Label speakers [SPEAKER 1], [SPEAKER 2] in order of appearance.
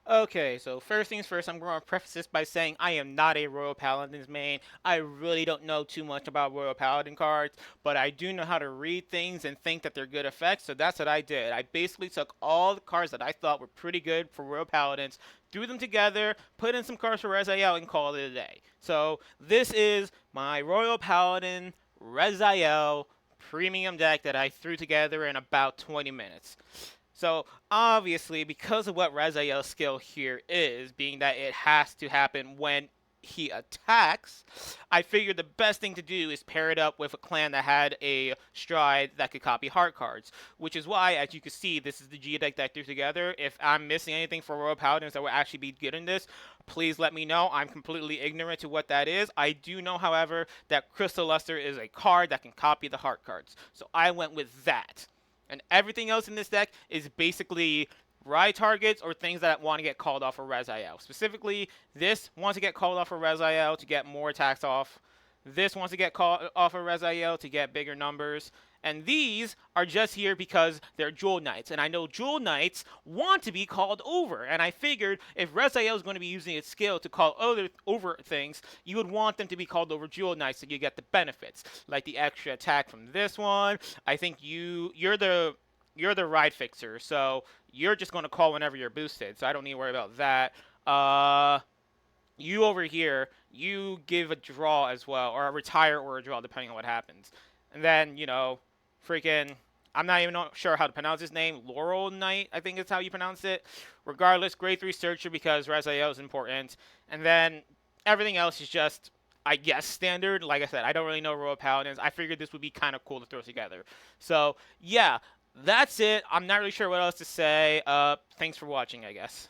[SPEAKER 1] Okay, so first things first, I'm going to preface this by saying I am not a Royal Paladins main. I really don't know too much about Royal Paladin cards, but I do know how to read things and think that they're good effects, so that's what I did. I basically took all the cards that I thought were pretty good for Royal Paladins, threw them together, put in some cards for Rezeal, and called it a day. So this is my Royal Paladin Rezeal premium deck that I threw together in about 20 minutes. So obviously, because of what Rezeal's skill here is, being that it has to happen when he attacks, I figured the best thing to do is pair it up with a clan that had a stride that could copy heart cards. Which is why, as you can see, this is the G deck that I threw together. If I'm missing anything for Royal Paladins that would actually be good in this, please let me know. I'm completely ignorant to what that is. I do know, however, that Crystal Luster is a card that can copy the heart cards. So I went with that. And everything else in this deck is basically ride targets or things that want to get called off of Reziel. Specifically, this wants to get called off of Reziel to get more attacks off. This wants to get called off of Reziel to get bigger numbers. And these are just here because they're Jewel Knights. And I know Jewel Knights want to be called over. And I figured if Reziel is going to be using its skill to call over things, you would want them to be called over Jewel Knights so you get the benefits. Like the extra attack from this one. I think you're the ride fixer. So you're just going to call whenever you're boosted. So I don't need to worry about that. You over here, you give a draw as well, or a retire or a draw, depending on what happens. And then, freaking, I'm not even sure how to pronounce his name. Laurel Knight, I think is how you pronounce it. Regardless, grade 3 searcher because Rezael is important. And then everything else is just, I guess, standard. Like I said, I don't really know Royal Paladins. I figured this would be kind of cool to throw together. So, yeah, that's it. I'm not really sure what else to say. Thanks for watching, I guess.